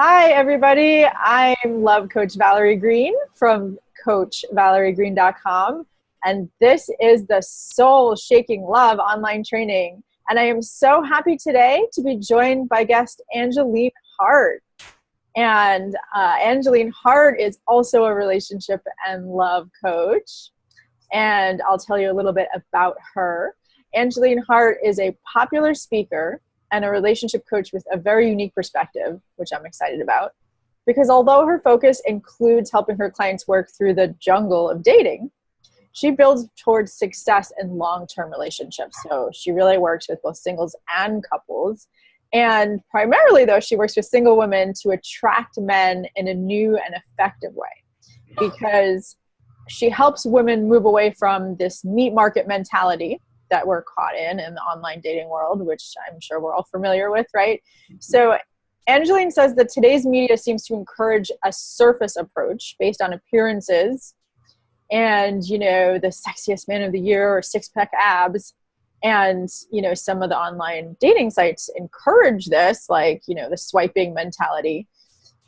Hi, everybody. I'm Love Coach Valerie Green from CoachValerieGreen.com. And this is the Soul Shaking Love online training. And I am so happy today to be joined by guest Angeline Hart. And Angeline Hart is also a relationship and love coach. And I'll tell you a little bit about her. Angeline Hart is a popular speaker and a relationship coach with a very unique perspective, which I'm excited about. Because although her focus includes helping her clients work through the jungle of dating, she builds towards success in long-term relationships. So she really works with both singles and couples. And primarily, though, she works with single women to attract men in a new and effective way. Because she helps women move away from this meat market mentality that we're caught in the online dating world, which I'm sure we're all familiar with, right? So Angeline says that today's media seems to encourage a surface approach based on appearances and, the sexiest man of the year or six-pack abs. And, some of the online dating sites encourage this, like, the swiping mentality.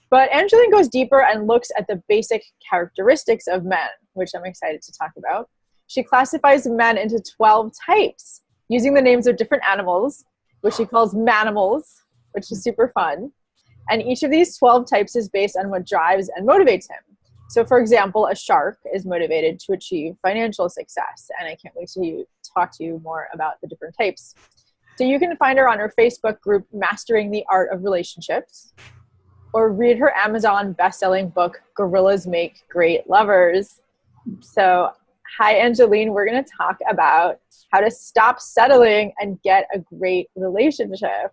But Angeline goes deeper and looks at the basic characteristics of men, which I'm excited to talk about. She classifies men into 12 types using the names of different animals, which she calls Manimals, which is super fun. And each of these 12 types is based on what drives and motivates him. So for example, a shark is motivated to achieve financial success. And I can't wait to talk to you more about the different types. So you can find her on her Facebook group, Mastering the Art of Relationships, or read her Amazon best-selling book, Gorillas Make Great Lovers. So hi, Angeline. We're going to talk about how to stop settling and get a great relationship.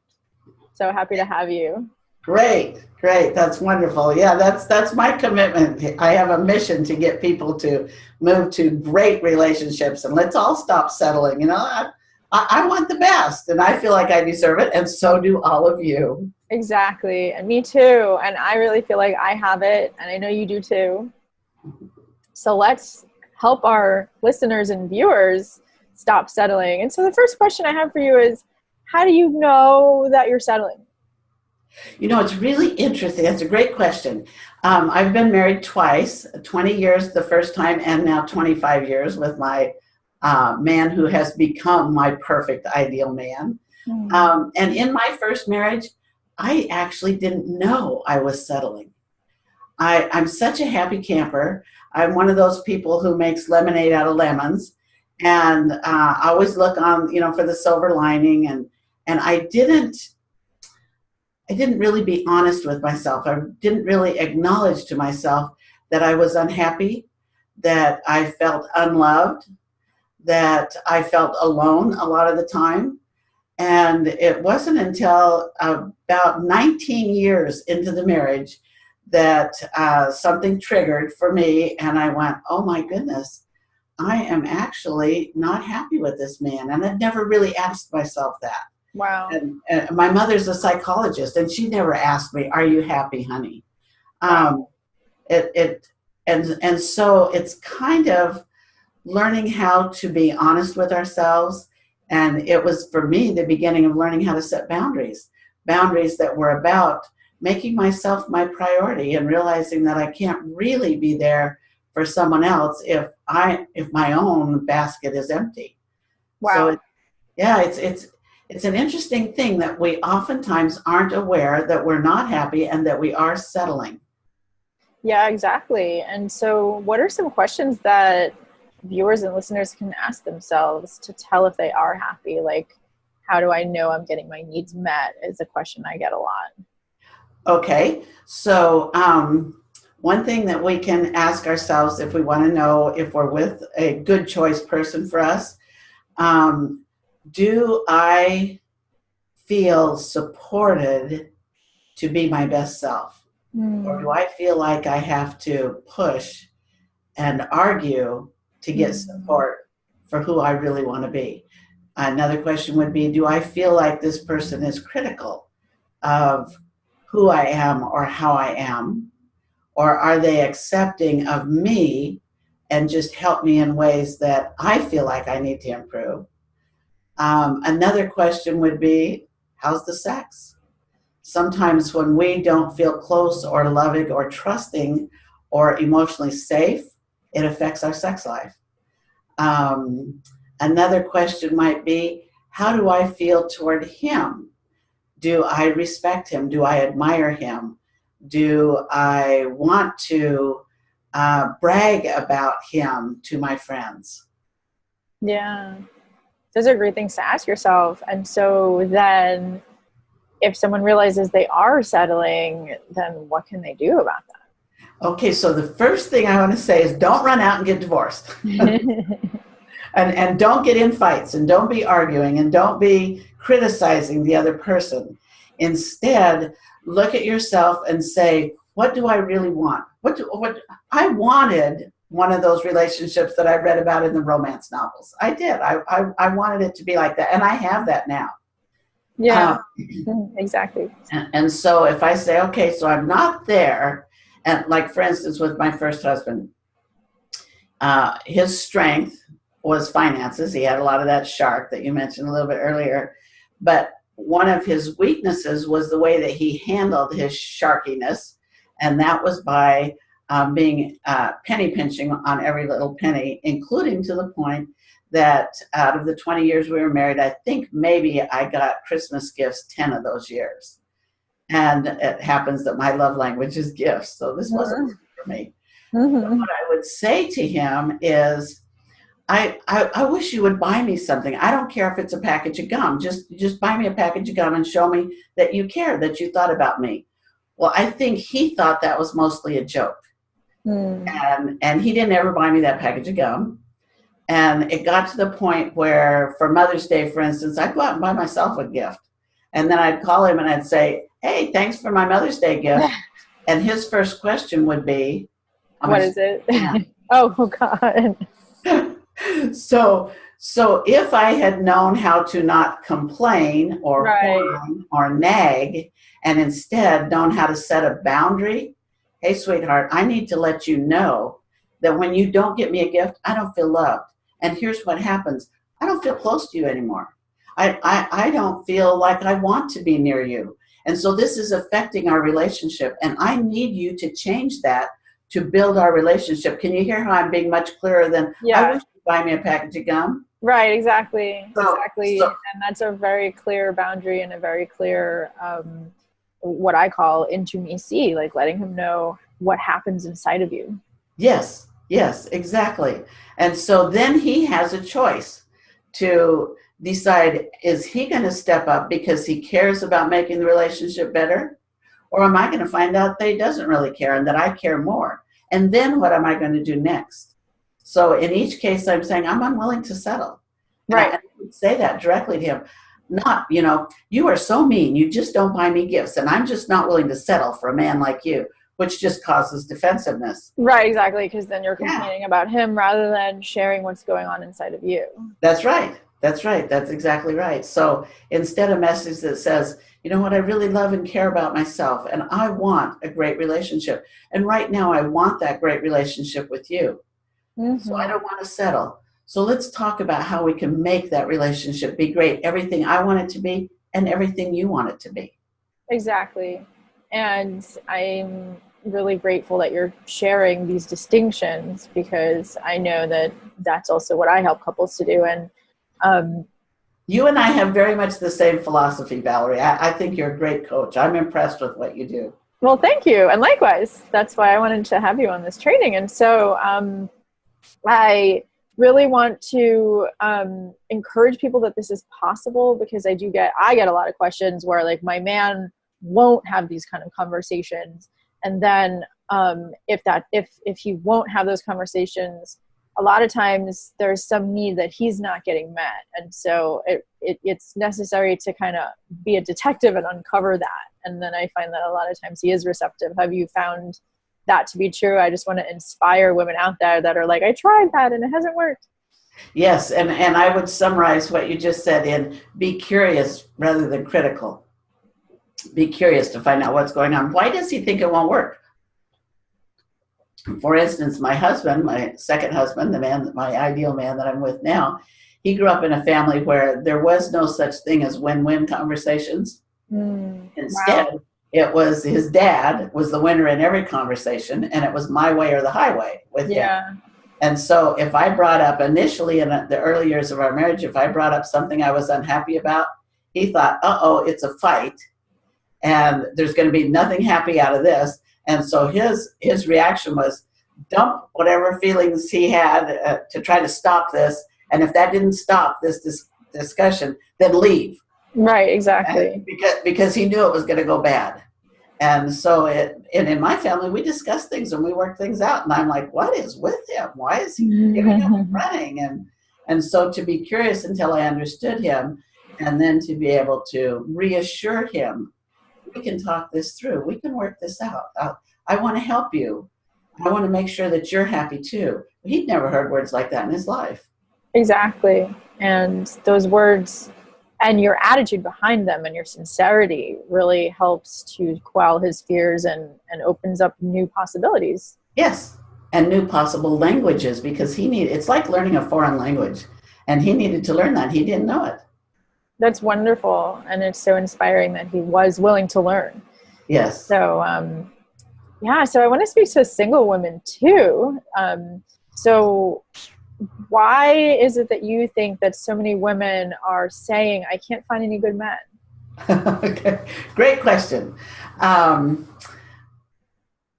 So happy to have you. Great. That's wonderful. Yeah, that's my commitment. I have a mission to get people to move to great relationships, and let's all stop settling. I want the best, and I feel like I deserve it, and so do all of you. Exactly. And me too. And I really feel like I have it, and I know you do too. So let's help our listeners and viewers stop settling. And so the first question I have for you is, how do you know that you're settling? It's really interesting. That's a great question. I've been married twice, 20 years the first time, and now 25 years with my man who has become my perfect ideal man. And in my first marriage, I actually didn't know I was settling. I'm such a happy camper. I'm one of those people who makes lemonade out of lemons, and I always look on, for the silver lining. And I didn't really be honest with myself. I didn't really acknowledge to myself that I was unhappy, that I felt unloved, that I felt alone a lot of the time. And it wasn't until about 19 years into the marriage that something triggered for me, and I went, oh my goodness, I am actually not happy with this man. And I'd never really asked myself that. Wow. And my mother's a psychologist, and she never asked me, are you happy, honey? Wow. And so it's kind of learning how to be honest with ourselves. And it was, for me, the beginning of learning how to set boundaries that were about making myself my priority and realizing that I can't really be there for someone else if my own basket is empty. Wow. So it's an interesting thing that we oftentimes aren't aware that we're not happy and that we are settling. Yeah, exactly. And so what are some questions that viewers and listeners can ask themselves to tell if they are happy? Like, how do I know I'm getting my needs met is a question I get a lot. Okay, so one thing that we can ask ourselves if we want to know if we're with a good choice person for us, do I feel supported to be my best self? Or do I feel like I have to push and argue to get support for who I really want to be? Another question would be, do I feel like this person is critical of who I am or how I am? Or are they accepting of me and just help me in ways that I feel like I need to improve? Another question would be, how's the sex? sometimes when we don't feel close or loving or trusting or emotionally safe, it affects our sex life. Another question might be, how do I feel toward him? Do I respect him? Do I admire him? Do I want to brag about him to my friends? Yeah. Those are great things to ask yourself. And so then if someone realizes they are settling, then what can they do about that? Okay, so the first thing I want to say is don't run out and get divorced. And don't get in fights, and don't be arguing, and don't be criticizing the other person. Instead, look at yourself and say, what do I really want? What I wanted one of those relationships that I read about in the romance novels. I did. I wanted it to be like that, and I have that now. Yeah, exactly. And so if I say, okay, so I'm not there, and like for instance with my first husband, his strength was finances. He had a lot of that shark that you mentioned a little bit earlier, but one of his weaknesses was the way that he handled his sharkiness, and that was by being penny pinching on every little penny, including to the point that out of the 20 years we were married, I think maybe I got Christmas gifts 10 of those years. And it happens that my love language is gifts, so this wasn't for me. Mm-hmm. What I would say to him is, I wish you would buy me something. I don't care if it's a package of gum. Just buy me a package of gum and show me that you care, that you thought about me. Well, I think he thought that was mostly a joke. And he didn't ever buy me that package of gum. And it got to the point where for Mother's Day, for instance, I'd go out and buy myself a gift. And then I'd call him and I'd say, hey, thanks for my Mother's Day gift. And his first question would be, what is it? Oh, God. So if I had known how to not complain or whine or nag, and instead known how to set a boundary, hey, sweetheart, I need to let you know that when you don't get me a gift, I don't feel loved. And here's what happens. I don't feel close to you anymore. I don't feel like I want to be near you. And so this is affecting our relationship. And I need you to change that to build our relationship. Can you hear how I'm being much clearer than, I wish you'd buy me a package of gum? Right, exactly. Exactly. And that's a very clear boundary and a very clear, what I call intimacy, like letting him know what happens inside of you. Yes, exactly. And so then he has a choice to decide, is he going to step up because he cares about making the relationship better? Or am I going to find out that he doesn't really care and that I care more? And then what am I going to do next? So in each case, I'm saying I'm unwilling to settle. Right. I would say that directly to him. Not, you are so mean. You just don't buy me gifts. And I'm just not willing to settle for a man like you, which just causes defensiveness. Right, exactly. Because then you're complaining about him rather than sharing what's going on inside of you. That's right. That's exactly right. So instead, a message that says, you know what, I really love and care about myself, and I want a great relationship. And right now, I want that great relationship with you. So I don't want to settle. So let's talk about how we can make that relationship be great. Everything I want it to be and everything you want it to be. Exactly. And I'm really grateful that you're sharing these distinctions, because I know that that's also what I help couples to do. And you and I have very much the same philosophy, Valerie. I think you're a great coach. I'm impressed with what you do. Well, thank you. And likewise, that's why I wanted to have you on this training. And so I really want to encourage people that this is possible, because I get a lot of questions where like my man won't have these kind of conversations. And then if he won't have those conversations, a lot of times there's some need that he's not getting met. And so it's necessary to kind of be a detective and uncover that. And then I find that a lot of times he is receptive. Have you found that to be true? I just want to inspire women out there that are like, I tried that and it hasn't worked. Yes. And I would summarize what you just said in be curious rather than critical. Be curious to find out what's going on. Why does he think it won't work? For instance, my husband, my second husband, my ideal man that I'm with now, he grew up in a family where there was no such thing as win-win conversations. Instead, Wow. it was his dad was the winner in every conversation, and it was my way or the highway with him. Yeah. And so if I brought up initially in the early years of our marriage, if I brought up something I was unhappy about, he thought, uh-oh, it's a fight and there's going to be nothing happy out of this. And so his reaction was dump whatever feelings he had to try to stop this. And if that didn't stop this discussion, then leave. Right, exactly. Because he knew it was going to go bad. And so and in my family, we discuss things and we work things out. And I'm like, what is with him? Why is he giving up running? And so to be curious until I understood him, and then to be able to reassure him, we can talk this through. We can work this out. I want to help you. I want to make sure that you're happy too. He'd never heard words like that in his life. Exactly. And those words and your attitude behind them and your sincerity really helps to quell his fears and opens up new possibilities. Yes. And new possible languages, because it's like learning a foreign language, and he needed to learn that. He didn't know it. That's wonderful. And it's so inspiring that he was willing to learn. Yes. So, so I want to speak to single women too. So why is it that you think that so many women are saying, I can't find any good men? Okay. Great question. And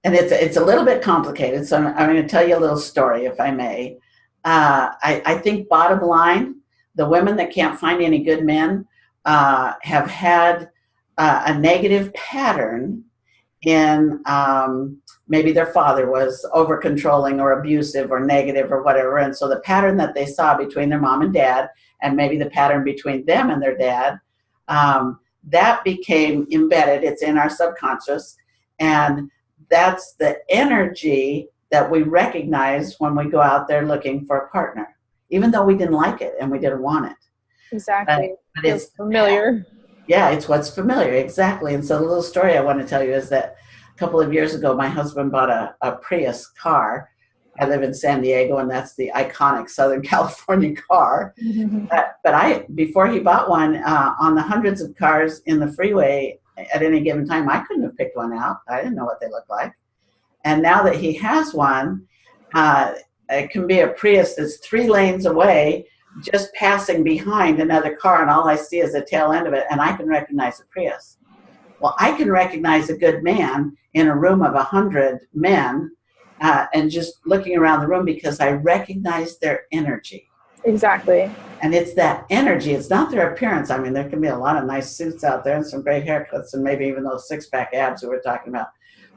it's a little bit complicated. So I'm going to tell you a little story, if I may. I think bottom line, the women that can't find any good men have had a negative pattern in maybe their father was over controlling or abusive or negative or whatever. And so the pattern that they saw between their mom and dad, and maybe the pattern between them and their dad, that became embedded. It's in our subconscious. And that's the energy that we recognize when we go out there looking for a partner, even though we didn't like it and we didn't want it. Exactly. But it's familiar. Yeah, it's what's familiar. Exactly. And so the little story I want to tell you is that a couple of years ago, my husband bought a Prius car. I live in San Diego, and that's the iconic Southern California car. But before he bought one, on the hundreds of cars in the freeway at any given time, I couldn't have picked one out. I didn't know what they looked like. And now that he has one, it can be a Prius that's 3 lanes away, just passing behind another car, and all I see is the tail end of it, and I can recognize a Prius. Well, I can recognize a good man in a room of 100 men, and just looking around the room, because I recognize their energy. Exactly. And it's that energy. It's not their appearance. I mean, there can be a lot of nice suits out there and some great haircuts and maybe even those 6-pack abs that we're talking about.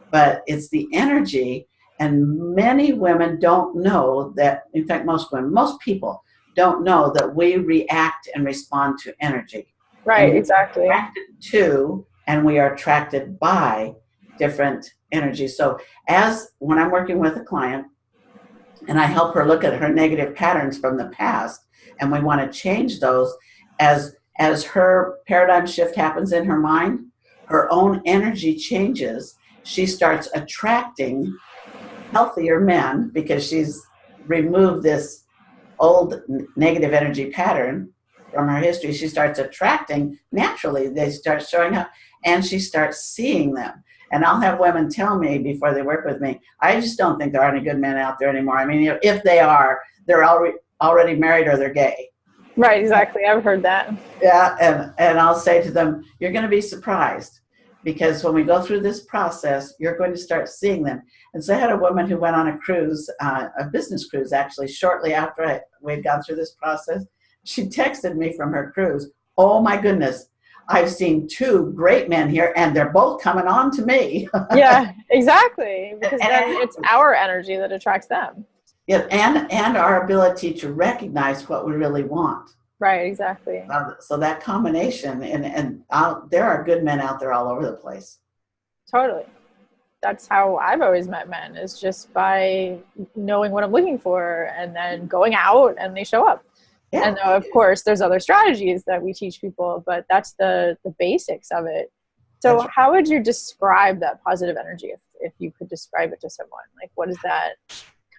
But it's the energy, and many women don't know that. In fact, most people don't know that we react and respond to energy. Right, exactly. We're attracted to, and we are attracted by different energies. So when I'm working with a client and I help her look at her negative patterns from the past, and we want to change those, as her paradigm shift happens in her mind, her own energy changes. She starts attracting healthier men because she's removed this old negative energy pattern from her history. She starts attracting naturally. They start showing up, and she starts seeing them. And I'll have women tell me before they work with me, I just don't think there are any good men out there anymore. I mean, if they are, they're already married or they're gay. Right, exactly. I've heard that. Yeah, and I'll say to them, you're going to be surprised, because when we go through this process, you're going to start seeing them. And so I had a woman who went on a cruise, a business cruise actually, shortly after we'd gone through this process. She texted me from her cruise, oh my goodness, I've seen 2 great men here, and they're both coming on to me. Yeah, exactly. Because then it's our energy that attracts them. Yeah, and our ability to recognize what we really want. Right, exactly. So that combination, and there are good men out there all over the place. Totally. That's how I've always met men, is just by knowing what I'm looking for and then going out and they show up. Yeah. And of course, there's other strategies that we teach people, but that's the basics of it. So right. How would you describe that positive energy if you could describe it to someone? Like, what does that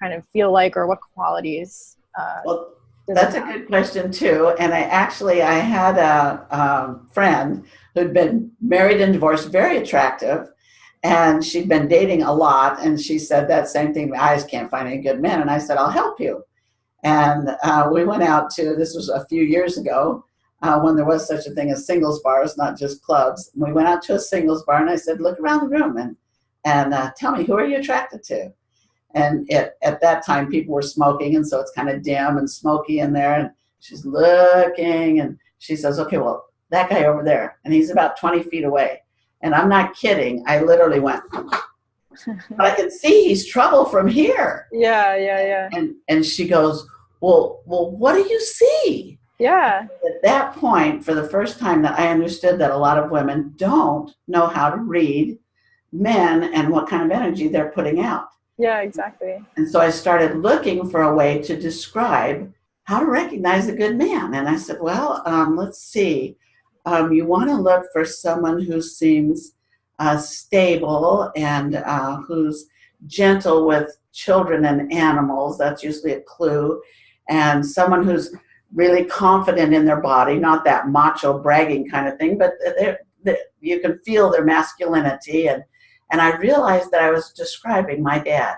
kind of feel like, or what qualities? Well, that's a good question too. And I had a friend who'd been married and divorced, very attractive, and she'd been dating a lot. And she said that same thing. I just can't find any good men. And I said, I'll help you. And we went out to, this was a few years ago, when there was such a thing as singles bars, not just clubs. We went out to a singles bar, and I said, look around the room and tell me, who are you attracted to? And at that time, people were smoking, and so it's kind of dim and smoky in there. And she's looking, and she says, okay, well, that guy over there, and he's about 20 feet away. And I'm not kidding. I literally went, but I can see he's trouble from here. Yeah. And she goes, well, what do you see? Yeah. At that point, for the first time, that I understood that a lot of women don't know how to read men and what kind of energy they're putting out. Yeah, exactly. And so I started looking for a way to describe how to recognize a good man. And I said, well, let's see. You want to look for someone who seems stable and who's gentle with children and animals. That's usually a clue. And someone who's really confident in their body, not that macho bragging kind of thing, but you can feel their masculinity. And I realized that I was describing my dad.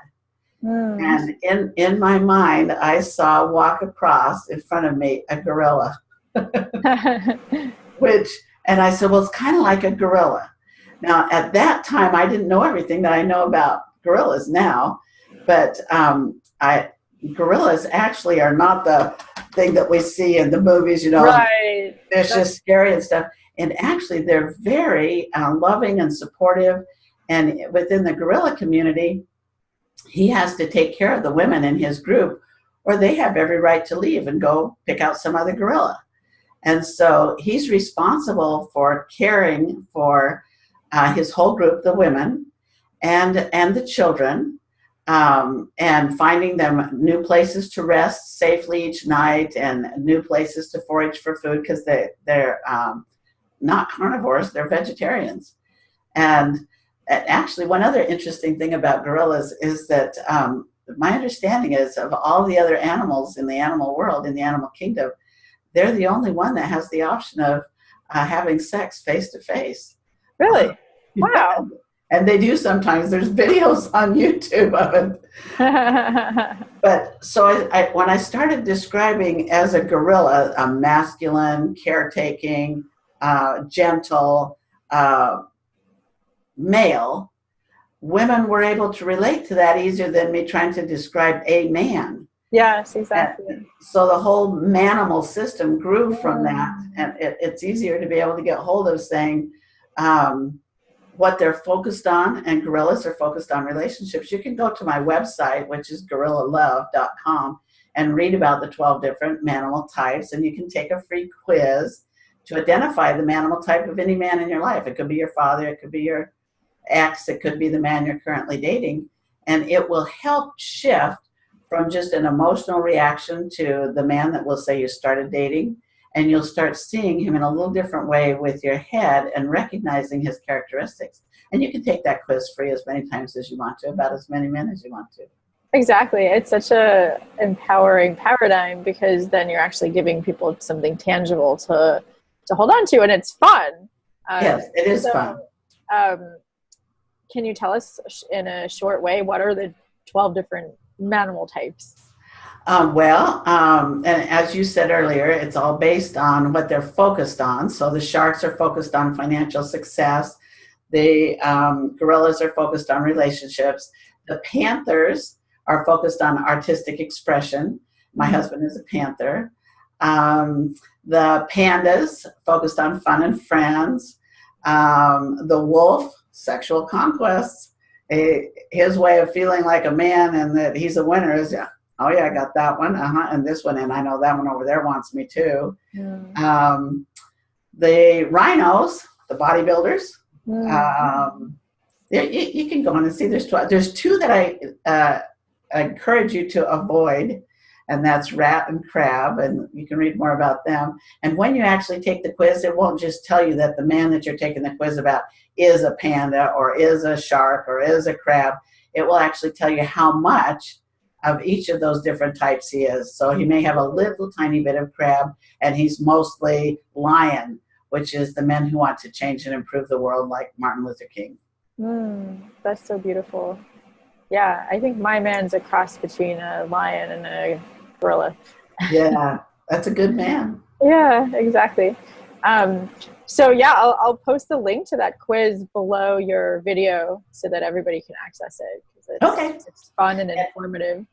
And in my mind, I saw walk across in front of me a gorilla. And I said, well, it's kind of like a gorilla. Now, at that time, I didn't know everything that I know about gorillas now, but gorillas actually are not the thing that we see in the movies, you know. Right. They're just scary and stuff. And actually, they're very loving and supportive. And within the gorilla community, he has to take care of the women in his group, or they have every right to leave and go pick out some other gorilla. And so he's responsible for caring for his whole group, the women and the children, and finding them new places to rest safely each night and new places to forage for food, because they're not carnivores, they're vegetarians. And actually, one other interesting thing about gorillas is that my understanding is of all the other animals in the animal world, in the animal kingdom, they're the only one that has the option of having sex face to face. Really? Wow. And they do sometimes. There's videos on YouTube of it. But so when I started describing as a gorilla, a masculine, caretaking, gentle male, women were able to relate to that easier than me trying to describe a man. Yes, exactly. And so the whole Manimal system grew from that, and it's easier to be able to get hold of saying what they're focused on, and gorillas are focused on relationships. You can go to my website, which is gorillalove.com, and read about the 12 different Manimal types, and you can take a free quiz to identify the Manimal type of any man in your life. It could be your father, it could be your ex, it could be the man you're currently dating, and it will help shift from just an emotional reaction to the man that will say you started dating, and you'll start seeing him in a little different way with your head and recognizing his characteristics. And you can take that quiz free as many times as you want to, about as many men as you want to. Exactly. It's such a empowering paradigm, because then you're actually giving people something tangible to hold on to, and it's fun. Yes, it is fun. Can you tell us in a short way, what are the 12 different Manimal types? And as you said earlier, it's all based on what they're focused on. So the sharks are focused on financial success. The gorillas are focused on relationships. The panthers are focused on artistic expression. My husband is a panther. The pandas focused on fun and friends. The wolf, sexual conquests. His way of feeling like a man and that he's a winner is, oh yeah, I got that one, and this one, and I know that one over there wants me too. The rhinos, the bodybuilders. You can go on and see there's 12. There's two that I encourage you to avoid, and that's rat and crab, and you can read more about them. And when you actually take the quiz, it won't just tell you that the man that you're taking the quiz about is a panda or is a shark or is a crab. It will actually tell you how much of each of those different types he is. So he may have a little tiny bit of crab, and he's mostly lion, which is the men who want to change and improve the world, like Martin Luther King. That's so beautiful. Yeah, I think my man's a cross between a lion and a gorilla. Yeah, that's a good man. Yeah, exactly. So yeah, I'll post the link to that quiz below your video so that everybody can access it, because it's fun and informative.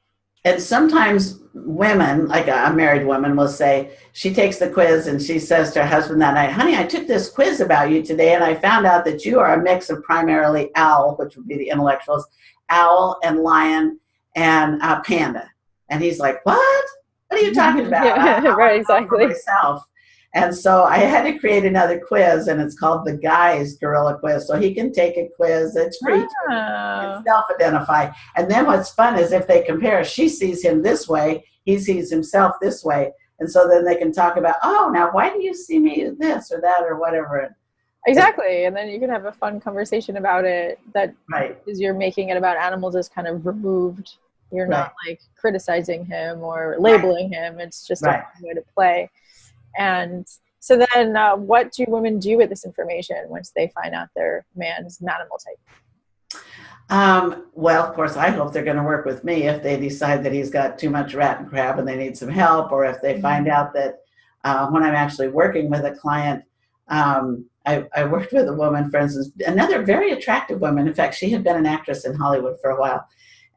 And sometimes women, like a married woman, will say, she takes the quiz and she says to her husband that night, honey, I took this quiz about you today and I found out that you are a mix of primarily owl, which would be the intellectuals, owl and lion and panda. And he's like, what? What are you talking about? Yeah, right, exactly. Myself. And so I had to create another quiz, and it's called the Guy's Gorilla Quiz. So he can take a quiz. It's free to self-identify. And then what's fun is if they compare, she sees him this way, he sees himself this way. And so then they can talk about, oh, now why do you see me this or that or whatever? Exactly. And then you can have a fun conversation about it that right. is you're making it about animals is kind of removed. You're not like criticizing him or labeling him. It's just a fun way to play. And so then what do women do with this information once they find out their man's Manimal type? Well, of course, I hope they're going to work with me if they decide that he's got too much rat and crab and they need some help, or if they find out that when I'm actually working with a client, I worked with a woman, for instance, another very attractive woman. In fact, she had been an actress in Hollywood for a while,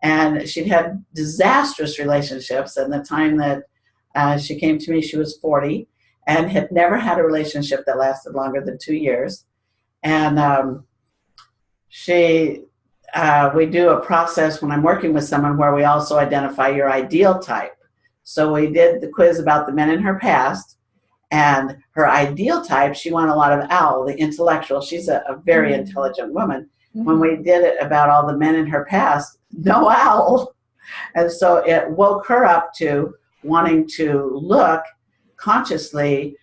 and she'd had disastrous relationships. And the time that she came to me, she was 40 and had never had a relationship that lasted longer than 2 years. And we do a process when I'm working with someone where we also identify your ideal type. So we did the quiz about the men in her past, and her ideal type, she wanted a lot of owl, the intellectual. She's a very intelligent woman. When we did it about all the men in her past, no owl. And so it woke her up to wanting to look consciously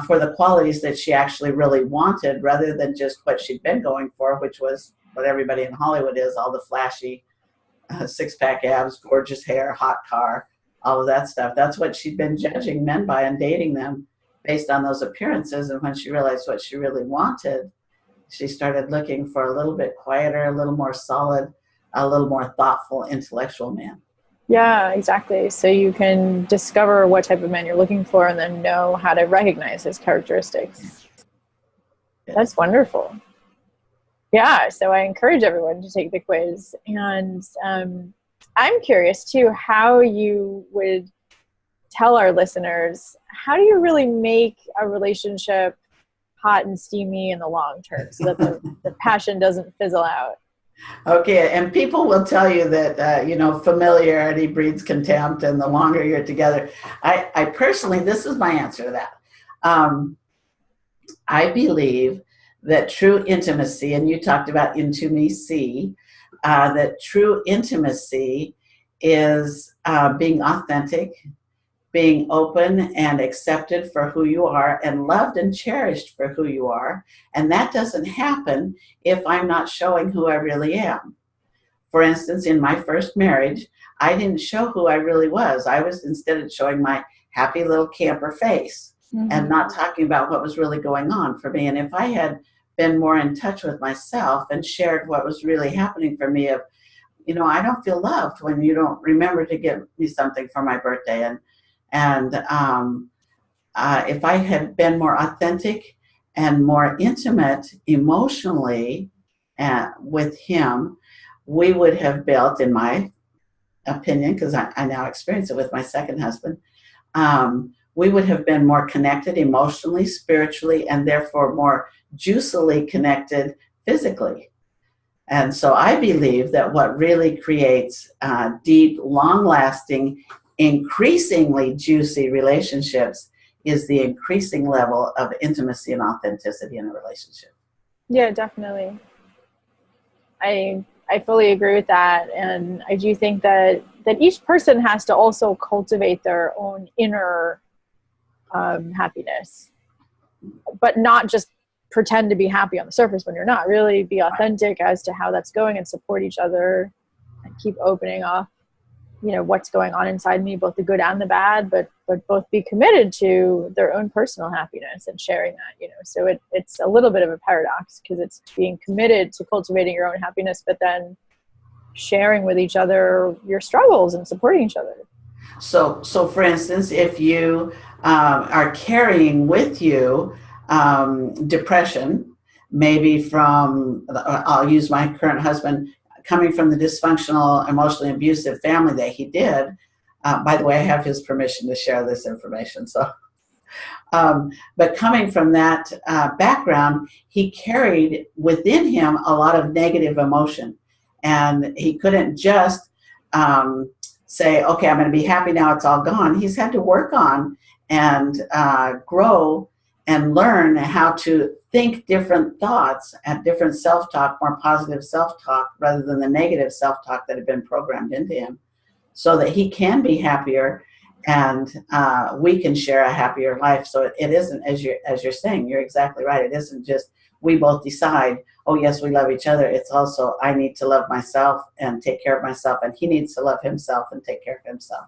for the qualities that she actually really wanted, rather than just what she'd been going for, which was what everybody in Hollywood is, all the flashy six-pack abs, gorgeous hair, hot car, all of that stuff. That's what she'd been judging men by and dating them based on those appearances. And when she realized what she really wanted, she started looking for a little bit quieter, a little more solid, a little more thoughtful, intellectual man. Yeah, exactly. So you can discover what type of man you're looking for and then know how to recognize his characteristics. That's wonderful. Yeah, so I encourage everyone to take the quiz. And I'm curious, too, how you would tell our listeners, how do you really make a relationship hot and steamy in the long term so that the passion doesn't fizzle out? Okay, and people will tell you that, familiarity breeds contempt, and the longer you're together. I personally, this is my answer to that. I believe that true intimacy, and you talked about intimacy, that true intimacy is being authentic, being open and accepted for who you are, and loved and cherished for who you are. And that doesn't happen if I'm not showing who I really am. For instance, in my first marriage, I didn't show who I really was. I was instead showing my happy little camper face and not talking about what was really going on for me. And if I had been more in touch with myself and shared what was really happening for me, of, I don't feel loved when you don't remember to give me something for my birthday. And if I had been more authentic and more intimate emotionally with him, we would have built, in my opinion, because I now experience it with my second husband, we would have been more connected emotionally, spiritually, and therefore more juicily connected physically. And so I believe that what really creates deep, long-lasting, increasingly juicy relationships is the increasing level of intimacy and authenticity in a relationship. Yeah, definitely. I fully agree with that. And I do think that each person has to also cultivate their own inner happiness, but not just pretend to be happy on the surface when you're not. Really be authentic as to how that's going and support each other and keep opening up. what's going on inside me, both the good and the bad, but both be committed to their own personal happiness and sharing that. So it's a little bit of a paradox, because it's being committed to cultivating your own happiness, but then sharing with each other your struggles and supporting each other. So for instance, if you are carrying with you depression, maybe from, I'll use my current husband, coming from the dysfunctional, emotionally abusive family that he did. By the way, I have his permission to share this information. So, but coming from that background, he carried within him a lot of negative emotion, and he couldn't just say, okay, I'm going to be happy now, it's all gone. He's had to work on and grow and learn how to think different thoughts and different self-talk, more positive self-talk, rather than the negative self-talk that had been programmed into him, so that he can be happier, and we can share a happier life. So it isn't, as you're saying, you're exactly right. It isn't just we both decide, oh yes, we love each other. It's also, I need to love myself and take care of myself, and he needs to love himself and take care of himself.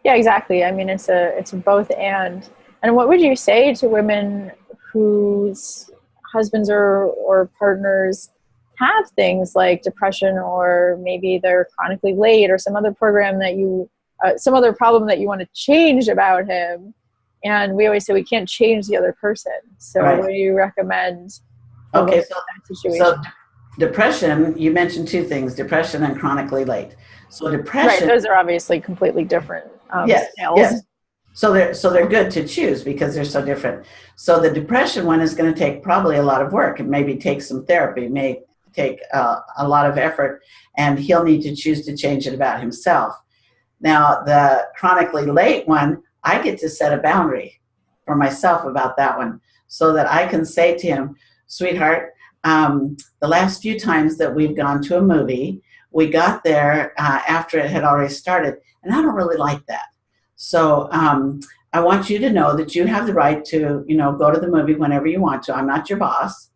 Yeah, exactly. I mean, it's a both and. And what would you say to women whose husbands or partners have things like depression, or maybe they're chronically late, or some other program that some other problem that you want to change about him? And we always say we can't change the other person. So Right. what do you recommend? Okay, that situation? So depression, you mentioned two things, depression and chronically late. So depression. Right, those are obviously completely different Yes, scales. yes. So they're good to choose because they're so different. So the depression one is going to take probably a lot of work. It maybe take some therapy, may take a lot of effort, and he'll need to choose to change it about himself. Now, the chronically late one, I get to set a boundary for myself about that one, so that I can say to him, sweetheart, the last few times that we've gone to a movie, we got there after it had already started, and I don't really like that. So I want you to know that you have the right to, go to the movie whenever you want to. I'm not your boss.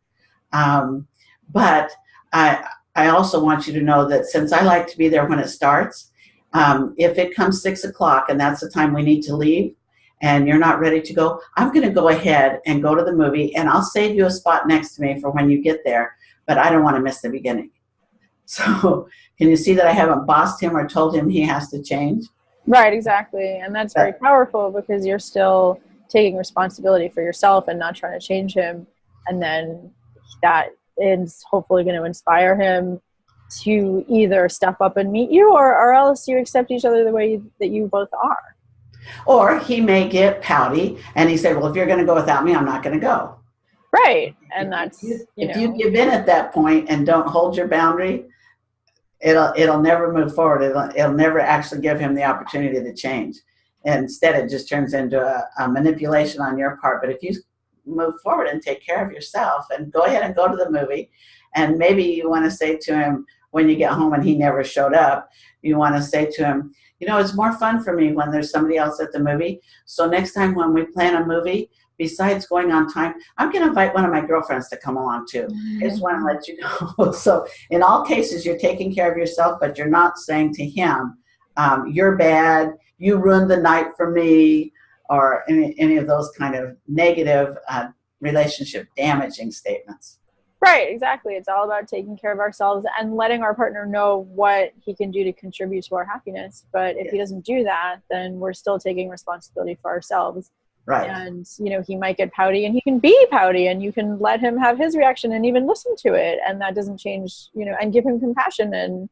But I also want you to know that since I like to be there when it starts, if it comes 6 o'clock and that's the time we need to leave and you're not ready to go, I'm going to go ahead and go to the movie, and I'll save you a spot next to me for when you get there, but I don't want to miss the beginning. So can you see that I haven't bossed him or told him he has to change? Right, exactly. And that's very powerful, because you're still taking responsibility for yourself and not trying to change him. And then that is hopefully going to inspire him to either step up and meet you, or else you accept each other the way that you both are. Or he may get pouty and he say, well, if you're going to go without me, I'm not going to go. Right. And that's, if you give in at that point and don't hold your boundary, it'll never move forward. It'll never actually give him the opportunity to change. And instead, it just turns into a manipulation on your part. But if you move forward and take care of yourself and go ahead and go to the movie, and maybe you want to say to him when you get home and he never showed up, you want to say to him, it's more fun for me when there's somebody else at the movie. So next time when we plan a movie, besides going on time, I'm going to invite one of my girlfriends to come along too. I just want to let you know. So in all cases, you're taking care of yourself, but you're not saying to him, you're bad, you ruined the night for me, or any of those kind of negative relationship damaging statements. Right, exactly. It's all about taking care of ourselves and letting our partner know what he can do to contribute to our happiness. But if he doesn't do that, then we're still taking responsibility for ourselves. Right. And, he might get pouty, and he can be pouty, and you can let him have his reaction and even listen to it. And that doesn't change, and give him compassion. And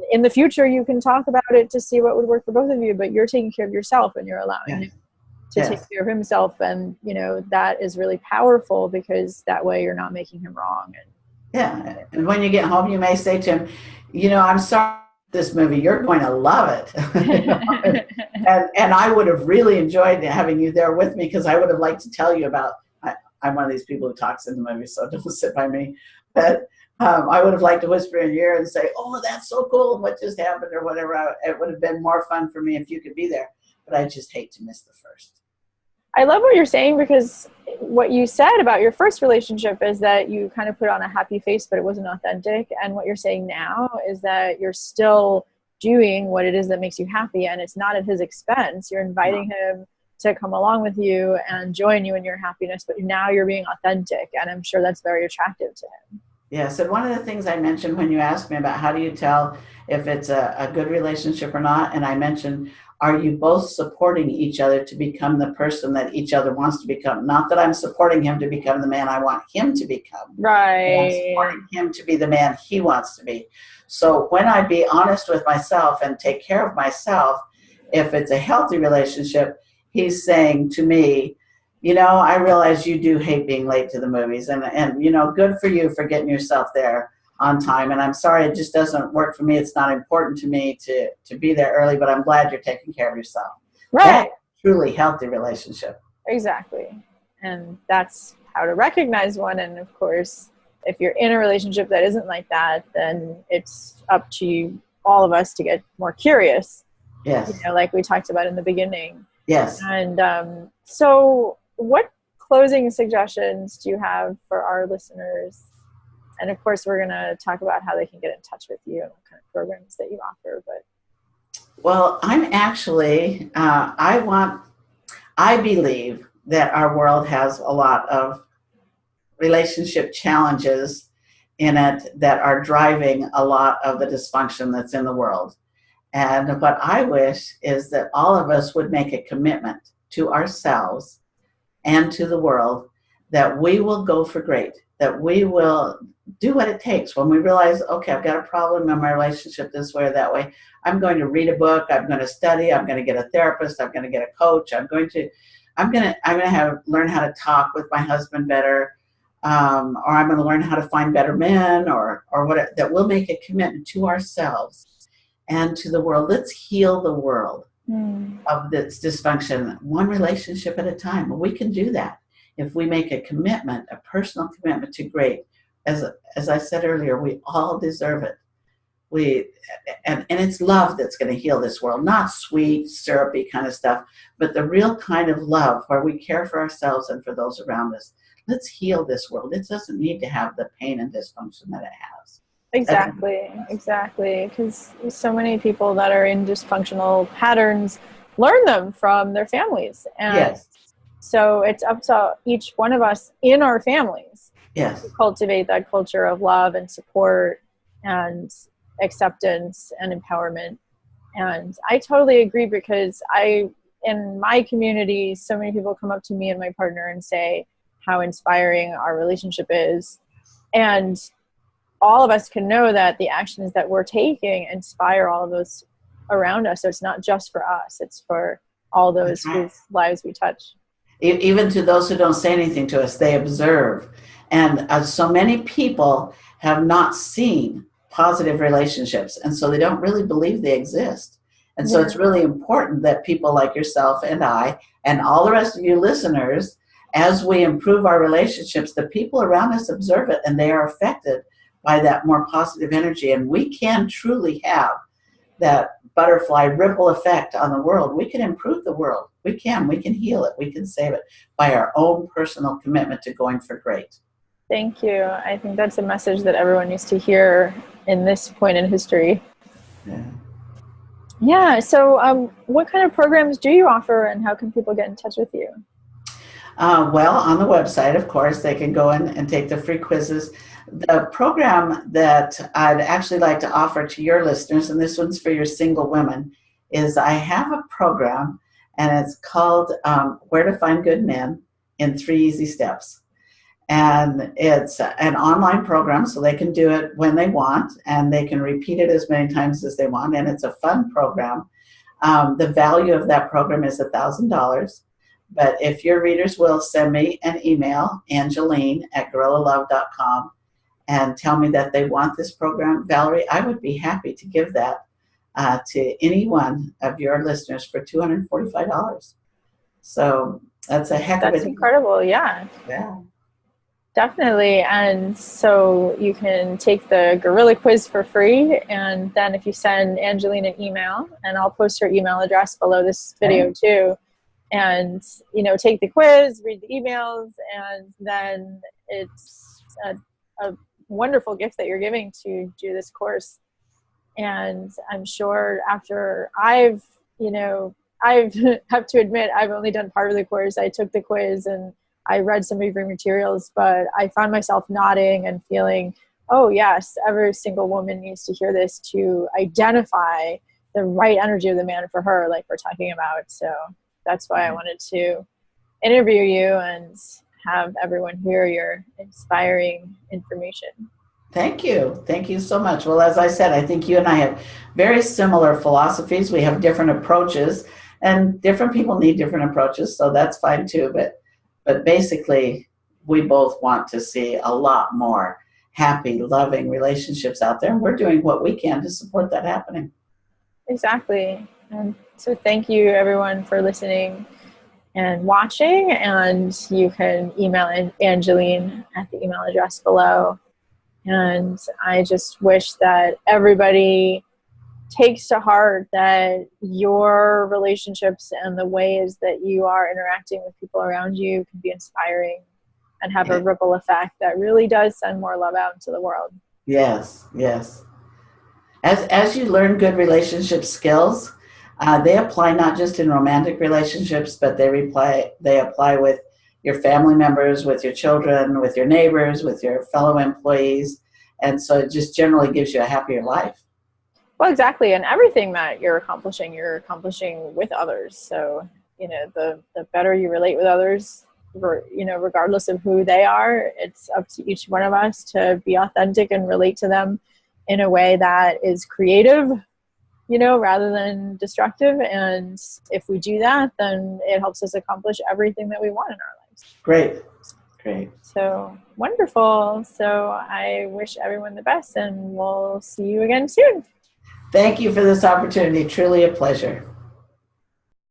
in the future, you can talk about it to see what would work for both of you, but you're taking care of yourself, and you're allowing him to take care of himself. And, that is really powerful, because that way you're not making him wrong. And when you get home, you may say to him, I'm sorry, this movie, you're going to love it. and I would have really enjoyed having you there with me, because I would have liked to tell you about, I'm one of these people who talks in the movie, so don't sit by me, but I would have liked to whisper in your ear and say, oh, that's so cool, what just happened, or whatever. It would have been more fun for me if you could be there, but I just hate to miss the first. I love what you're saying, because what you said about your first relationship is that you kind of put on a happy face, but it wasn't authentic. And what you're saying now is that you're still doing what it is that makes you happy, and it's not at his expense. You're inviting him to come along with you and join you in your happiness, but now you're being authentic, and I'm sure that's very attractive to him. Yes, and one of the things I mentioned when you asked me about how do you tell if it's a good relationship or not, and I mentioned, are you both supporting each other to become the person that each other wants to become? Not that I'm supporting him to become the man I want him to become. Right. But I'm supporting him to be the man he wants to be. So when I be honest with myself and take care of myself, if it's a healthy relationship, he's saying to me, you know, I realize you do hate being late to the movies, and you know, good for you for getting yourself there on time. And I'm sorry, it just doesn't work for me. It's not important to me to be there early, but I'm glad you're taking care of yourself. Right. That's a truly healthy relationship. Exactly. And that's how to recognize one. And of course, if you're in a relationship that isn't like that, then it's up to all of us to get more curious. Yes. You know, like we talked about in the beginning. Yes. And so what closing suggestions do you have for our listeners? And of course, we're going to talk about how they can get in touch with you and what kind of programs that you offer. But well, I'm actually, I believe that our world has a lot of relationship challenges in it that are driving a lot of the dysfunction that's in the world. And what I wish is that all of us would make a commitment to ourselves and to the world that we will go for great, that we will do what it takes. When we realize, okay, I've got a problem in my relationship this way or that way, I'm going to read a book, I'm going to study, I'm going to get a therapist, I'm going to get a coach, I'm going to learn how to talk with my husband better, or I'm going to learn how to find better men, or whatever. That we'll make a commitment to ourselves and to the world. Let's heal the world of this dysfunction, one relationship at a time. We can do that if we make a commitment, a personal commitment to great. As I said earlier, we all deserve it. And it's love that's going to heal this world, not sweet, syrupy kind of stuff, but the real kind of love where we care for ourselves and for those around us. Let's heal this world. It doesn't need to have the pain and dysfunction that it has. Exactly. Because so many people that are in dysfunctional patterns learn them from their families. And yes. So it's up to each one of us in our families yes. to cultivate that culture of love and support and acceptance and empowerment. And I totally agree, because in my community, so many people come up to me and my partner and say how inspiring our relationship is. And all of us can know that the actions that we're taking inspire all of those around us. So it's not just for us, it's for all those whose lives we touch. Even to those who don't say anything to us, they observe. And so many people have not seen positive relationships, and so they don't really believe they exist. And so it's really important that people like yourself and I and all the rest of you listeners, as we improve our relationships, the people around us observe it, and they are affected by that more positive energy. And we can truly have that butterfly ripple effect on the world. We can improve the world. We can heal it. We can save it by our own personal commitment to going for great. Thank you. I think that's a message that everyone needs to hear in this point in history. Yeah. So what kind of programs do you offer, and how can people get in touch with you? Well, on the website, of course, they can go in and take the free quizzes. The program that I'd actually like to offer to your listeners, and this one's for your single women, is I have a program, and it's called Where to Find Good Men in 3 Easy Steps. And it's an online program, so they can do it when they want, and they can repeat it as many times as they want, and it's a fun program. The value of that program is $1,000. But if your readers will send me an email, Angeline@GorillaLove.com, and tell me that they want this program, Valerie, I would be happy to give that to any one of your listeners for $245. So that's a heck of a deal. That's incredible. Yeah. Definitely. And so you can take the Gorilla quiz for free. And then if you send Angeline an email, and I'll post her email address below this video too, and, take the quiz, read the emails, and then it's a wonderful gift that you're giving to do this course. And I'm sure after I've have to admit, I've only done part of the course. I took the quiz and I read some of your materials, but I found myself nodding and feeling, oh yes, every single woman needs to hear this to identify the right energy of the man for her, like we're talking about. So that's why I wanted to interview you and have everyone hear your inspiring information. Thank you. Thank you so much. Well, as I said, I think you and I have very similar philosophies. We have different approaches, and different people need different approaches, so that's fine too. But basically, we both want to see a lot more happy, loving relationships out there, and we're doing what we can to support that happening. Exactly. And so thank you everyone for listening and watching, and you can email Angeline at the email address below. And I just wish that everybody takes to heart that your relationships and the ways that you are interacting with people around you can be inspiring and have a ripple effect that really does send more love out into the world. Yes, yes. As you learn good relationship skills, they apply not just in romantic relationships, but they apply with your family members, with your children, with your neighbors, with your fellow employees, and so it just generally gives you a happier life. Well, exactly. And everything that you're accomplishing with others. So, the better you relate with others, regardless of who they are, it's up to each one of us to be authentic and relate to them in a way that is creative, rather than destructive. And if we do that, then it helps us accomplish everything that we want in our lives. Great. Great. So wonderful. So I wish everyone the best, and we'll see you again soon. Thank you for this opportunity. Truly a pleasure.